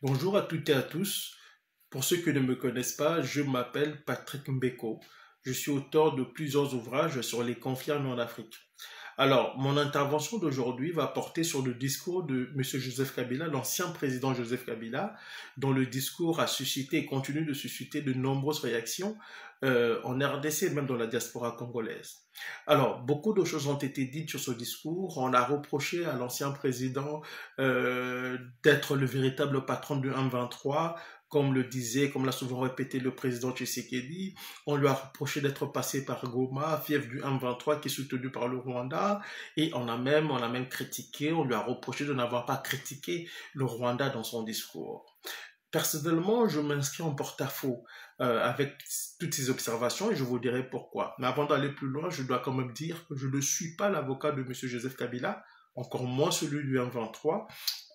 Bonjour à toutes et à tous. Pour ceux qui ne me connaissent pas, je m'appelle Patrick Mbeko. Je suis auteur de plusieurs ouvrages sur les conflits armés en Afrique. Alors, mon intervention d'aujourd'hui va porter sur le discours de M. Joseph Kabila, l'ancien président Joseph Kabila, dont le discours a suscité et continue de susciter de nombreuses réactions en RDC et même dans la diaspora congolaise. Alors, beaucoup de choses ont été dites sur ce discours. On a reproché à l'ancien président d'être le véritable patron du M23, comme l'a souvent répété le président Tshisekedi. On lui a reproché d'être passé par Goma, fief du M23 qui est soutenu par le Rwanda. Et on a même critiqué, on lui a reproché de n'avoir pas critiqué le Rwanda dans son discours. Personnellement, je m'inscris en porte-à-faux avec toutes ces observations et je vous dirai pourquoi. Mais avant d'aller plus loin, je dois quand même dire que je ne suis pas l'avocat de M. Joseph Kabila, encore moins celui du M23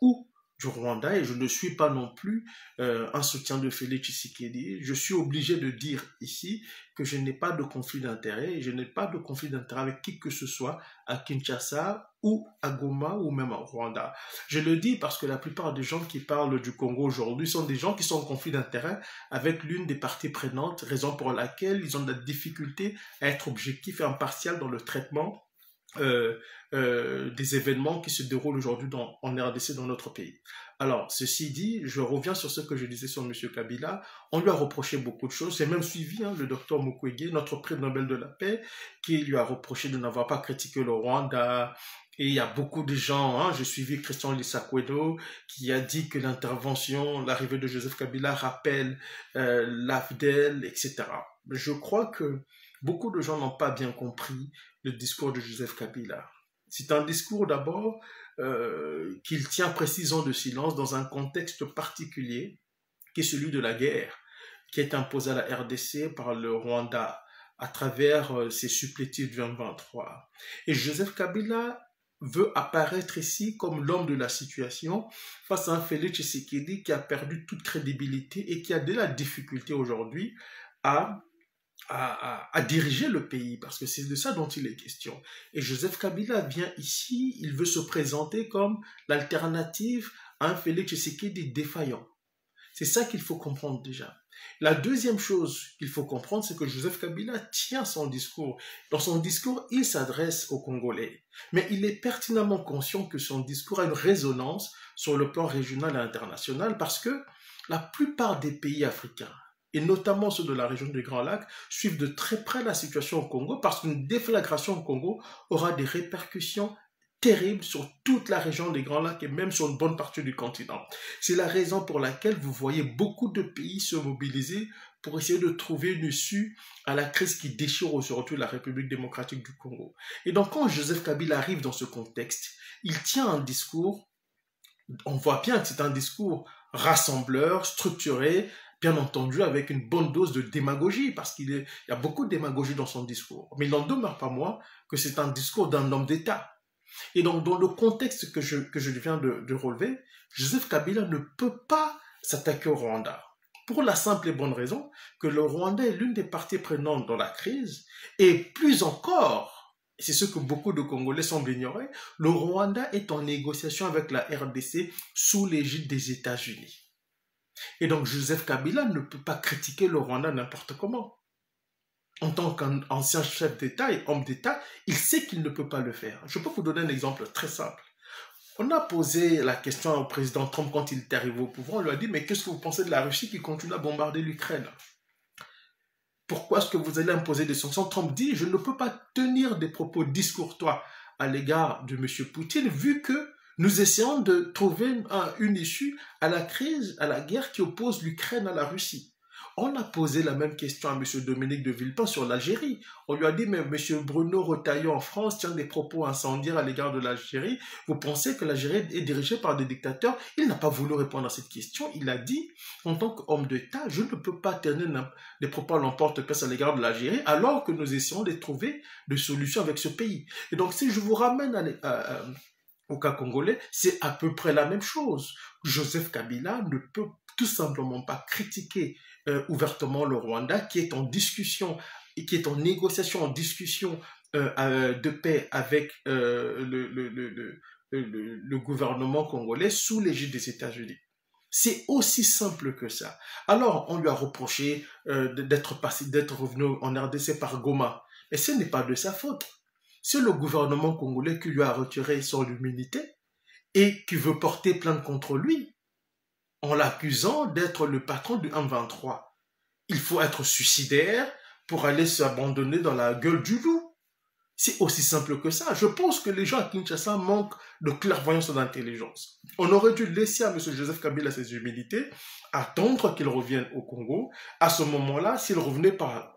ou du Rwanda, et je ne suis pas non plus un soutien de Félix Tshisekedi. Je suis obligé de dire ici que je n'ai pas de conflit d'intérêt et je n'ai pas de conflit d'intérêt avec qui que ce soit à Kinshasa ou à Goma ou même au Rwanda. Je le dis parce que la plupart des gens qui parlent du Congo aujourd'hui sont des gens qui sont en conflit d'intérêt avec l'une des parties prenantes, raison pour laquelle ils ont de la difficulté à être objectifs et impartials dans le traitement des événements qui se déroulent aujourd'hui en RDC dans notre pays. Alors, ceci dit, je reviens sur ce que je disais sur M. Kabila. On lui a reproché beaucoup de choses. J'ai même suivi le docteur Mukwege, notre prix Nobel de la paix, qui lui a reproché de n'avoir pas critiqué le Rwanda. Et il y a beaucoup de gens, j'ai suivi Christian Lisakwedo, qui a dit que l'arrivée de Joseph Kabila rappelle l'AFDEL, etc. Je crois que beaucoup de gens n'ont pas bien compris le discours de Joseph Kabila. C'est un discours d'abord qu'il tient précisément de silence dans un contexte particulier qui est celui de la guerre qui est imposée à la RDC par le Rwanda à travers ses supplétifs du M23. Et Joseph Kabila veut apparaître ici comme l'homme de la situation face à un Félix Tshisekedi qui a perdu toute crédibilité et qui a de la difficulté aujourd'hui à diriger le pays, parce que c'est de ça dont il est question. Et Joseph Kabila vient ici, il veut se présenter comme l'alternative à un Félix Tshisekedi défaillant. C'est ça qu'il faut comprendre déjà. La deuxième chose qu'il faut comprendre, c'est que Joseph Kabila tient son discours. Dans son discours, il s'adresse aux Congolais. Mais il est pertinemment conscient que son discours a une résonance sur le plan régional et international parce que la plupart des pays africains, et notamment ceux de la région des Grands Lacs, suivent de très près la situation au Congo parce qu'une déflagration au Congo aura des répercussions terribles sur toute la région des Grands Lacs et même sur une bonne partie du continent. C'est la raison pour laquelle vous voyez beaucoup de pays se mobiliser pour essayer de trouver une issue à la crise qui déchire aujourd'hui la République démocratique du Congo. Et donc quand Joseph Kabila arrive dans ce contexte, il tient un discours, on voit bien que c'est un discours rassembleur, structuré, bien entendu avec une bonne dose de démagogie, parce qu'il y a beaucoup de démagogie dans son discours. Mais il n'en demeure pas moins que c'est un discours d'un homme d'État. Et donc, dans le contexte que je viens de relever, Joseph Kabila ne peut pas s'attaquer au Rwanda. Pour la simple et bonne raison que le Rwanda est l'une des parties prenantes dans la crise, et plus encore, et c'est ce que beaucoup de Congolais semblent ignorer, le Rwanda est en négociation avec la RDC sous l'égide des États-Unis. Et donc Joseph Kabila ne peut pas critiquer le Rwanda n'importe comment. En tant qu'ancien chef d'État et homme d'État, il sait qu'il ne peut pas le faire. Je peux vous donner un exemple très simple. On a posé la question au président Trump quand il est arrivé au pouvoir. On lui a dit, mais qu'est-ce que vous pensez de la Russie qui continue à bombarder l'Ukraine? Pourquoi est-ce que vous allez imposer des sanctions? Trump dit, je ne peux pas tenir des propos discourtois à l'égard de M. Poutine, vu que nous essayons de trouver une issue à la crise, à la guerre qui oppose l'Ukraine à la Russie. On a posé la même question à M. Dominique de Villepin sur l'Algérie. On lui a dit, mais M. Bruno Retailleau en France tient des propos incendiaires à l'égard de l'Algérie. Vous pensez que l'Algérie est dirigée par des dictateurs? Il n'a pas voulu répondre à cette question. Il a dit, en tant qu'homme d'État, je ne peux pas tenir des propos à l'emporte-pièce à l'égard de l'Algérie, alors que nous essayons de trouver des solutions avec ce pays. Et donc, si je vous ramène au cas congolais, c'est à peu près la même chose. Joseph Kabila ne peut tout simplement pas critiquer ouvertement le Rwanda qui est en discussion et qui est en négociation, en discussion de paix avec le gouvernement congolais sous l'égide des États-Unis. C'est aussi simple que ça. Alors, on lui a reproché d'être revenu en RDC par Goma. Mais ce n'est pas de sa faute. C'est le gouvernement congolais qui lui a retiré son immunité et qui veut porter plainte contre lui en l'accusant d'être le patron du M23. Il faut être suicidaire pour aller s'abandonner dans la gueule du loup. C'est aussi simple que ça. Je pense que les gens à Kinshasa manquent de clairvoyance et d'intelligence. On aurait dû laisser à M. Joseph Kabila ses humilités, attendre qu'il revienne au Congo. À ce moment-là, s'il revenait par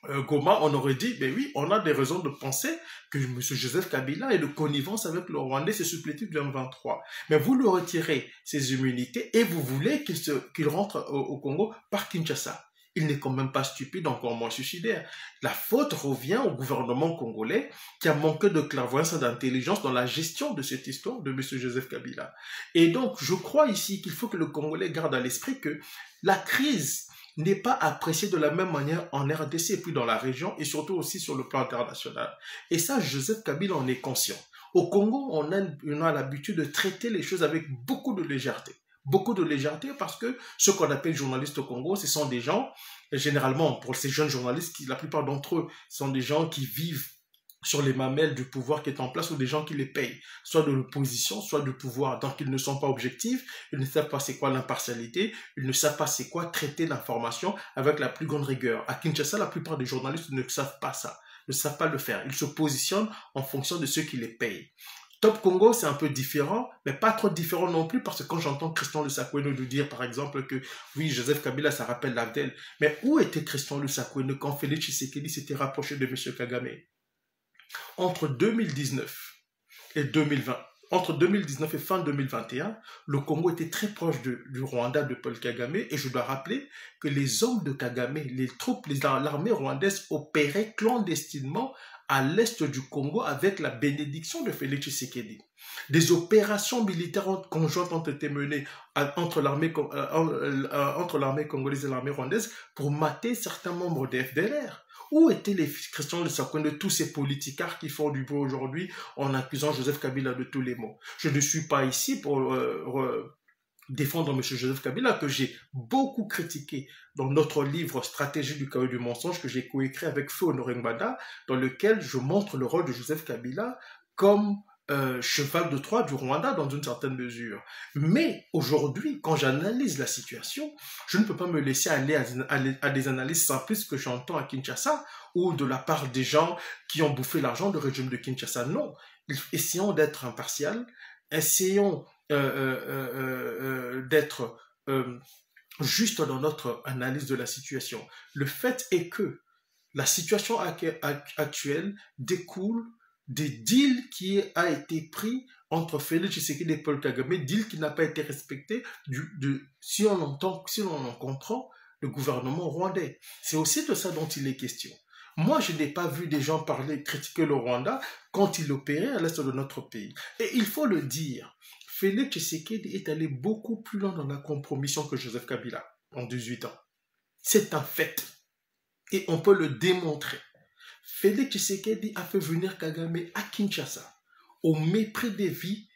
Goma, on aurait dit, ben oui, on a des raisons de penser que M. Joseph Kabila est de connivence avec le Rwandais, c'est supplétif du M23. Mais vous lui retirez ses immunités et vous voulez qu'il rentre au Congo par Kinshasa. Il n'est quand même pas stupide, encore moins suicidaire. La faute revient au gouvernement congolais qui a manqué de clairvoyance et d'intelligence dans la gestion de cette histoire de M. Joseph Kabila. Et donc, je crois ici qu'il faut que le Congolais garde à l'esprit que la crise n'est pas appréciée de la même manière en RDC et puis dans la région et surtout aussi sur le plan international. Et ça, Joseph Kabila en est conscient. Au Congo, on a l'habitude de traiter les choses avec beaucoup de légèreté. Beaucoup de légèreté parce que ceux qu'on appelle journalistes au Congo, ce sont des gens, généralement pour ces jeunes journalistes, la plupart d'entre eux sont des gens qui vivent sur les mamelles du pouvoir qui est en place ou des gens qui les payent, soit de l'opposition, soit du pouvoir. Donc ils ne sont pas objectifs, ils ne savent pas c'est quoi l'impartialité, ils ne savent pas c'est quoi traiter l'information avec la plus grande rigueur. À Kinshasa, la plupart des journalistes ne savent pas ça, ne savent pas le faire. Ils se positionnent en fonction de ceux qui les payent. Top Congo, c'est un peu différent, mais pas trop différent non plus, parce que quand j'entends Christian Lusakoueno nous dire, par exemple, que oui, Joseph Kabila, ça rappelle l'Abdel, mais où était Christian Lusakoueno quand Félix Tshisekedi s'était rapproché de M. Kagame? Entre 2019 et 2020, entre 2019 et fin 2021, le Congo était très proche du Rwanda de Paul Kagame, et je dois rappeler que les hommes de Kagame, les troupes, l'armée rwandaise opéraient clandestinement à l'est du Congo avec la bénédiction de Félix Tshisekedi. Des opérations militaires conjointes ont été menées entre l'armée congolaise et l'armée rwandaise pour mater certains membres des FDLR. Où étaient les Christian Lusakoueno de tous ces politicards qui font du bruit aujourd'hui en accusant Joseph Kabila de tous les maux? Je ne suis pas ici pour défendre M. Joseph Kabila, que j'ai beaucoup critiqué dans notre livre Stratégie du chaos et du mensonge que j'ai coécrit avec Feu Honoré Ngbada, dans lequel je montre le rôle de Joseph Kabila comme cheval de Troie du Rwanda dans une certaine mesure. Mais aujourd'hui, quand j'analyse la situation, je ne peux pas me laisser aller à des analyses simplistes que j'entends à Kinshasa ou de la part des gens qui ont bouffé l'argent du régime de Kinshasa. Non, essayons d'être impartial, essayons d'être juste dans notre analyse de la situation. Le fait est que la situation actuelle découle des deals qui a été pris entre Félix Tshisekedi et Paul Kagame, deal qui n'a pas été respecté si on en comprend le gouvernement rwandais. C'est aussi de ça dont il est question. Moi, je n'ai pas vu des gens critiquer le Rwanda quand il opérait à l'est de notre pays. Et il faut le dire, Félix Tshisekedi est allé beaucoup plus loin dans la compromission que Joseph Kabila en 18 ans. C'est un fait. Et on peut le démontrer. Félix Tshisekedi a fait venir Kagame à Kinshasa au mépris des vies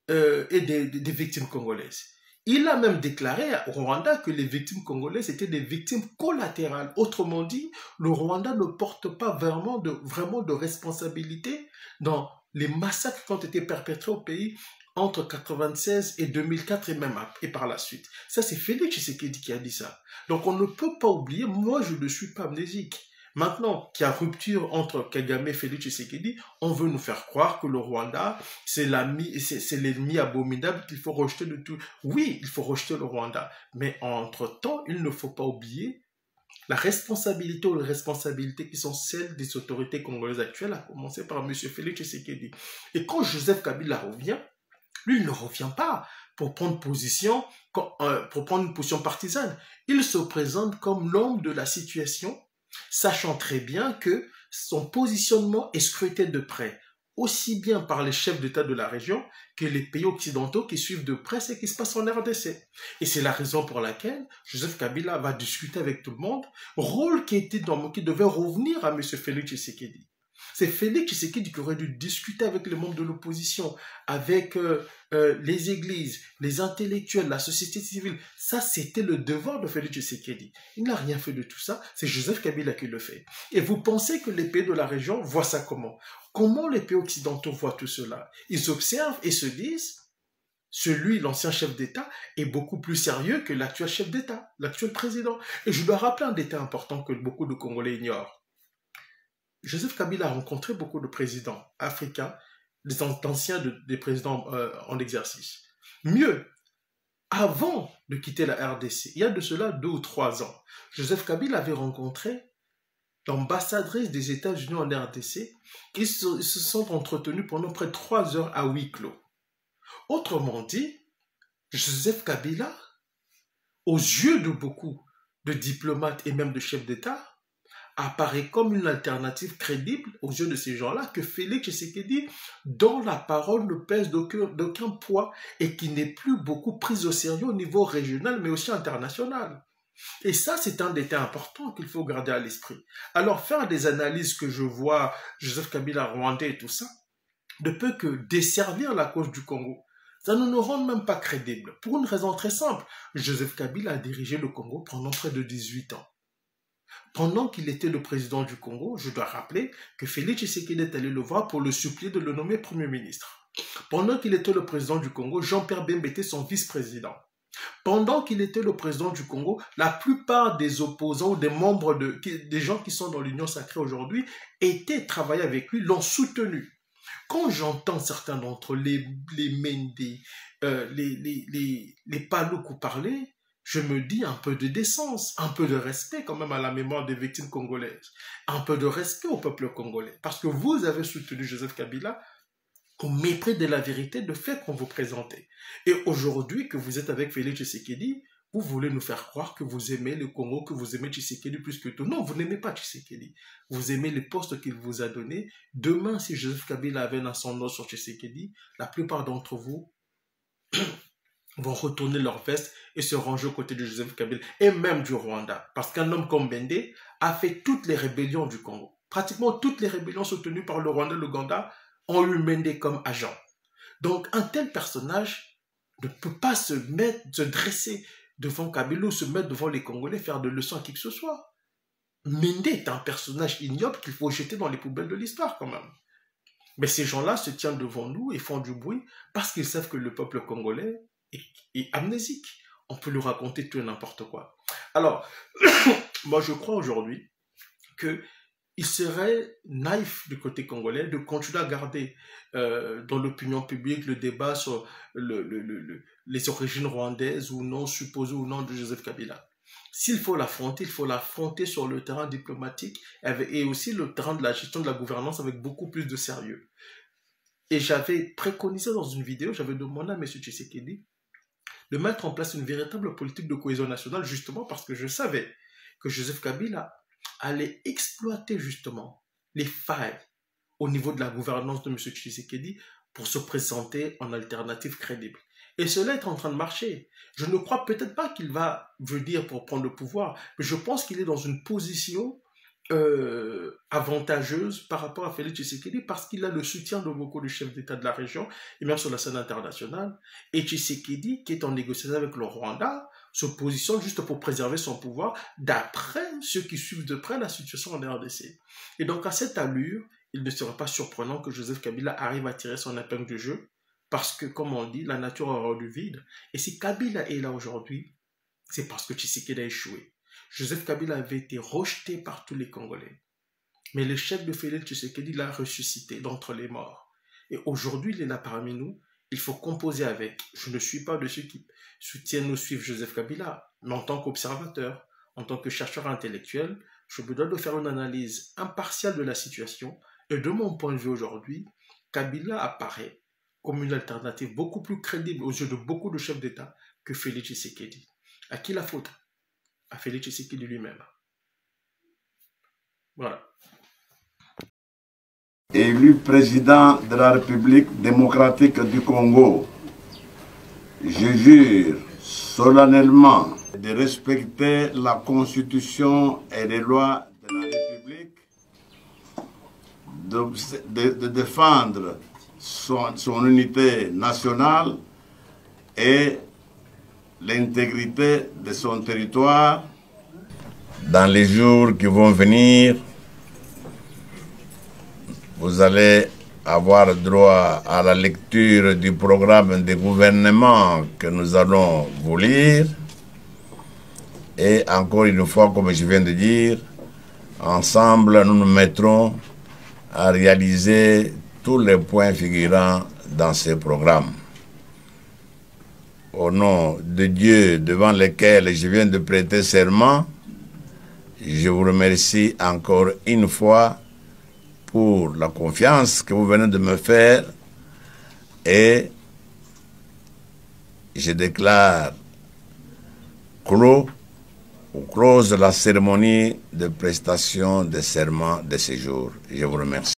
et des victimes congolaises. Il a même déclaré au Rwanda que les victimes congolaises étaient des victimes collatérales. Autrement dit, le Rwanda ne porte pas vraiment de responsabilité dans les massacres qui ont été perpétrés au pays entre 1996 et 2004 et par la suite. Ça, c'est Félix Tshisekedi qui a dit ça. Donc, on ne peut pas oublier, moi, je ne suis pas amnésique. Maintenant qu'il y a rupture entre Kagame et Félix Tshisekedi, on veut nous faire croire que le Rwanda, c'est l'ennemi abominable qu'il faut rejeter de tout. Oui, il faut rejeter le Rwanda. Mais entre-temps, il ne faut pas oublier la responsabilité ou les responsabilités qui sont celles des autorités congolaises actuelles, à commencer par M. Félix Tshisekedi. Et quand Joseph Kabila revient, lui, il ne revient pas pour prendre une position partisane. Il se présente comme l'homme de la situation, sachant très bien que son positionnement est scruté de près, aussi bien par les chefs d'État de la région que les pays occidentaux qui suivent de près ce qui se passe en RDC. Et c'est la raison pour laquelle Joseph Kabila va discuter avec tout le monde, rôle qui devait revenir à M. Félix Tshisekedi. C'est Félix Tshisekedi qui aurait dû discuter avec les membres de l'opposition, avec les églises, les intellectuels, la société civile. Ça, c'était le devoir de Félix Tshisekedi. Il n'a rien fait de tout ça. C'est Joseph Kabila qui le fait. Et vous pensez que les pays de la région voient ça comment? Comment les pays occidentaux voient tout cela? Ils observent et se disent, celui, l'ancien chef d'État, est beaucoup plus sérieux que l'actuel chef d'État, l'actuel président. Et je dois rappeler un détail important que beaucoup de Congolais ignorent. Joseph Kabila a rencontré beaucoup de présidents africains, des anciens des présidents en exercice. Mieux, avant de quitter la RDC, il y a de cela 2 ou 3 ans, Joseph Kabila avait rencontré l'ambassadrice des États-Unis en RDC. Ils se sont entretenus pendant près de 3 heures à huis clos. Autrement dit, Joseph Kabila, aux yeux de beaucoup de diplomates et même de chefs d'État, apparaît comme une alternative crédible aux yeux de ces gens-là que Félix Tshisekedi, dont la parole ne pèse d'aucun poids et qui n'est plus beaucoup prise au sérieux au niveau régional mais aussi international. Et ça, c'est un détail important qu'il faut garder à l'esprit. Alors, faire des analyses que je vois, Joseph Kabila rwandais et tout ça, ne peut que desservir la cause du Congo. Ça ne nous rend même pas crédibles. Pour une raison très simple, Joseph Kabila a dirigé le Congo pendant près de 18 ans. Pendant qu'il était le président du Congo, je dois rappeler que Félix Tshisekedi est allé le voir pour le supplier de le nommer Premier ministre. Pendant qu'il était le président du Congo, Jean-Pierre Bemba était son vice-président. Pendant qu'il était le président du Congo, la plupart des opposants ou des membres des gens qui sont dans l'Union sacrée aujourd'hui étaient travaillés avec lui, l'ont soutenu. Quand j'entends certains d'entre eux, les Mendé, les Paloukou parler, je me dis un peu de décence, un peu de respect quand même à la mémoire des victimes congolaises, un peu de respect au peuple congolais, parce que vous avez soutenu Joseph Kabila au mépris de la vérité de fait qu'on vous présentait. Et aujourd'hui que vous êtes avec Félix Tshisekedi, vous voulez nous faire croire que vous aimez le Congo, que vous aimez Tshisekedi plus que tout. Non, vous n'aimez pas Tshisekedi. Vous aimez les postes qu'il vous a donnés. Demain, si Joseph Kabila avait un ascendant sur Tshisekedi, la plupart d'entre vous vont retourner leur veste et se ranger aux côtés de Joseph Kabila, et même du Rwanda. Parce qu'un homme comme Bende a fait toutes les rébellions du Congo. Pratiquement toutes les rébellions soutenues par le Rwanda et l'Ouganda ont eu Bende comme agent. Donc, un tel personnage ne peut pas se dresser devant Kabila ou se mettre devant les Congolais, faire de leçons à qui que ce soit. Bende est un personnage ignoble qu'il faut jeter dans les poubelles de l'histoire quand même. Mais ces gens-là se tiennent devant nous et font du bruit parce qu'ils savent que le peuple congolais est amnésique. On peut lui raconter tout et n'importe quoi. Alors, moi je crois aujourd'hui qu'il serait naïf du côté congolais de continuer à garder dans l'opinion publique le débat sur les origines rwandaises ou non, supposées ou non de Joseph Kabila. S'il faut l'affronter, il faut l'affronter sur le terrain diplomatique et aussi le terrain de la gestion de la gouvernance avec beaucoup plus de sérieux. Et j'avais préconisé dans une vidéo, j'avais demandé à M. Tshisekedi de mettre en place une véritable politique de cohésion nationale, justement parce que je savais que Joseph Kabila allait exploiter justement les failles au niveau de la gouvernance de M. Tshisekedi pour se présenter en alternative crédible. Et cela est en train de marcher. Je ne crois peut-être pas qu'il va venir pour prendre le pouvoir, mais je pense qu'il est dans une position avantageuse par rapport à Félix Tshisekedi parce qu'il a le soutien de beaucoup de chefs d'État de la région et même sur la scène internationale. Et Tshisekedi, qui est en négociation avec le Rwanda, se positionne juste pour préserver son pouvoir d'après ceux qui suivent de près la situation en RDC. Et donc à cette allure, il ne serait pas surprenant que Joseph Kabila arrive à tirer son épingle du jeu parce que, comme on dit, la nature a rendu vide. Et si Kabila est là aujourd'hui, c'est parce que Tshisekedi a échoué. Joseph Kabila avait été rejeté par tous les Congolais. Mais le chef de Félix Tshisekedi l'a ressuscité d'entre les morts. Et aujourd'hui, il est là parmi nous. Il faut composer avec. Je ne suis pas de ceux qui soutiennent ou suivent Joseph Kabila, mais en tant qu'observateur, en tant que chercheur intellectuel, je me dois de faire une analyse impartiale de la situation. Et de mon point de vue aujourd'hui, Kabila apparaît comme une alternative beaucoup plus crédible aux yeux de beaucoup de chefs d'État que Félix Tshisekedi. À qui la faute? À Félix Tshisekedi lui-même. Voilà. Élu président de la République démocratique du Congo, je jure solennellement de respecter la Constitution et les lois de la République, de défendre son unité nationale et l'intégrité de son territoire. Dans les jours qui vont venir, vous allez avoir droit à la lecture du programme de gouvernement que nous allons vous lire. Et encore une fois, comme je viens de dire, ensemble, nous nous mettrons à réaliser tous les points figurant dans ce programme. Au nom de Dieu devant lequel je viens de prêter serment, je vous remercie encore une fois pour la confiance que vous venez de me faire et je déclare close la cérémonie de prestation de serment de ce jour. Je vous remercie.